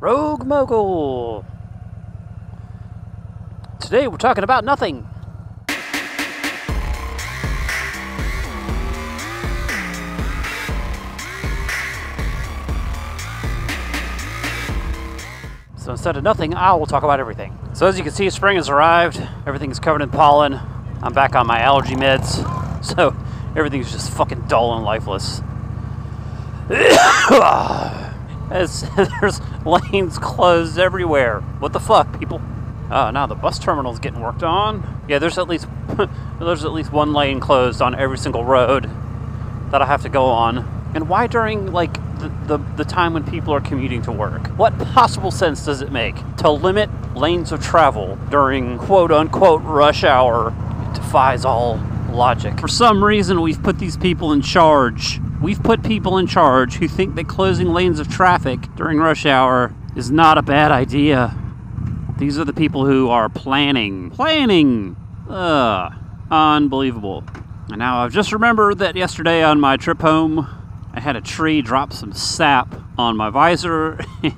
Rogue Mogul. Today we're talking about nothing. So instead of nothing, I will talk about everything. So as you can see, spring has arrived. Everything's covered in pollen. I'm back on my allergy meds. So everything's just fucking dull and lifeless. As there's lanes closed everywhere. What the fuck, people? Now the bus terminal's getting worked on. Yeah, there's at least one lane closed on every single road that I have to go on. And why during like the time when people are commuting to work? What possible sense does it make to limit lanes of travel during quote unquote rush hour? It defies all logic. For some reason, we've put these people in charge. We've put people in charge who think that closing lanes of traffic during rush hour is not a bad idea. These are the people who are planning. Unbelievable. And now I've just remembered that yesterday on my trip home, I had a tree drop some sap on my visor, and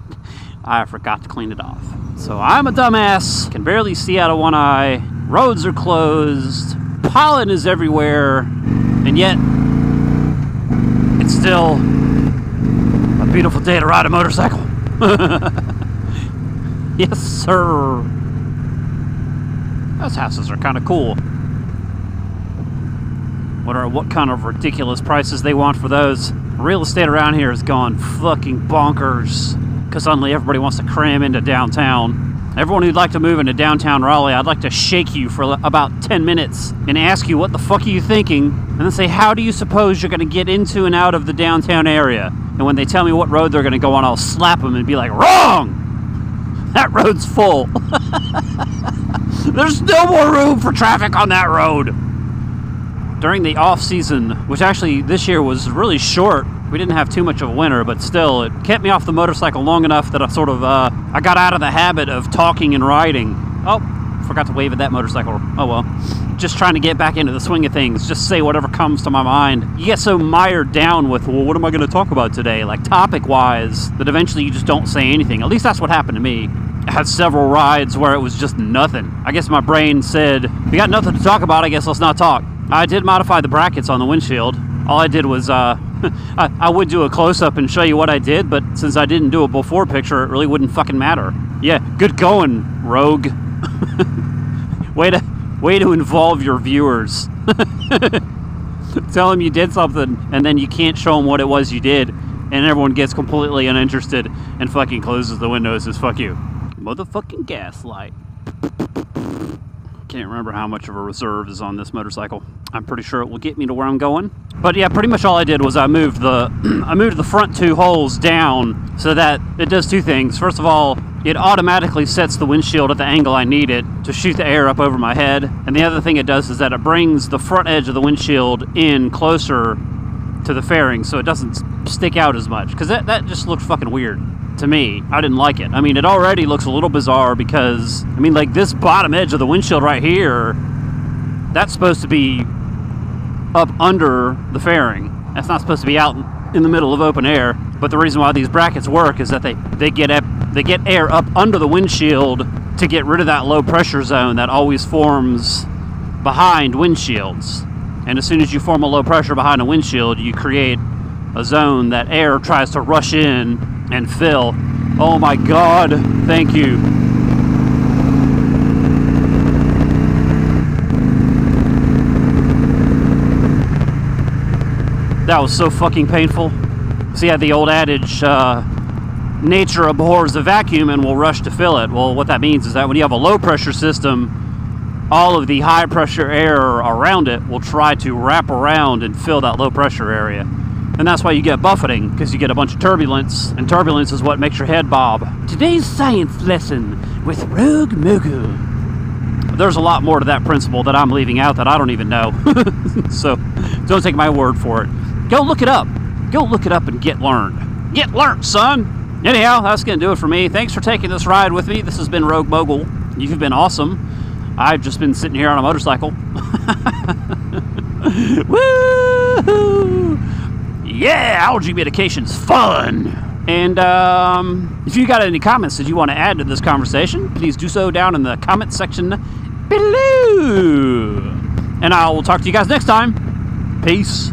I forgot to clean it off. So I'm a dumbass, can barely see out of one eye, roads are closed, pollen is everywhere, and yet it's still a beautiful day to ride a motorcycle. Yes, sir. Those houses are kind of cool. What kind of ridiculous prices they want for those. Real estate around here has gone fucking bonkers because suddenly everybody wants to cram into downtown. Everyone who'd like to move into downtown Raleigh, I'd like to shake you for about 10 minutes and ask you what the fuck are you thinking, and then say, how do you suppose you're going to get into and out of the downtown area? And when they tell me what road they're going to go on, I'll slap them and be like, wrong! That road's full. There's no more room for traffic on that road. During the off-season, which actually this year was really short, we didn't have too much of a winter, but still, it kept me off the motorcycle long enough that I sort of, I got out of the habit of talking and riding. Oh, forgot to wave at that motorcycle. Oh well. Just trying to get back into the swing of things, just say whatever comes to my mind. You get so mired down with, well, what am I going to talk about today, like topic-wise, that eventually you just don't say anything. At least that's what happened to me. I had several rides where it was just nothing. I guess my brain said, we got nothing to talk about, I guess let's not talk. I did modify the brackets on the windshield. All I did was, I would do a close-up and show you what I did, but since I didn't do a before picture, it really wouldn't fucking matter. Yeah, good going, Rogue. Way to involve your viewers. Tell them you did something, and then you can't show them what it was you did, and everyone gets completely uninterested and fucking closes the window and says, fuck you. Motherfucking gaslight. Can't remember how much of a reserve is on this motorcycle. I'm pretty sure it will get me to where I'm going. But yeah, pretty much all I did was I moved the front two holes down so that it does two things. First of all, it automatically sets the windshield at the angle I need it to shoot the air up over my head. And the other thing it does is that it brings the front edge of the windshield in closer to the fairing so it doesn't stick out as much. Because that just looked fucking weird. To me, I didn't like it. I mean, it already looks a little bizarre because, I mean, like this bottom edge of the windshield right here, that's supposed to be up under the fairing. That's not supposed to be out in the middle of open air. But the reason why these brackets work is that they get air up under the windshield to get rid of that low pressure zone that always forms behind windshields. And as soon as you form a low pressure behind a windshield, you create a zone that air tries to rush in and fill. Oh my God, thank you. That was so fucking painful. So yeah, the old adage, nature abhors a vacuum and will rush to fill it. Well, what that means is that when you have a low pressure system, all of the high pressure air around it will try to wrap around and fill that low pressure area. And that's why you get buffeting, because you get a bunch of turbulence, and turbulence is what makes your head bob. Today's science lesson with Rogue Mogul. There's a lot more to that principle that I'm leaving out that I don't even know. So don't take my word for it. Go look it up. Go look it up and get learned. Get learned, son! Anyhow, that's going to do it for me. Thanks for taking this ride with me. This has been Rogue Mogul. You've been awesome. I've just been sitting here on a motorcycle. Woo! Yeah, allergy medication's fun. And if you got any comments that you want to add to this conversation, please do so down in the comment section below. And I will talk to you guys next time. Peace.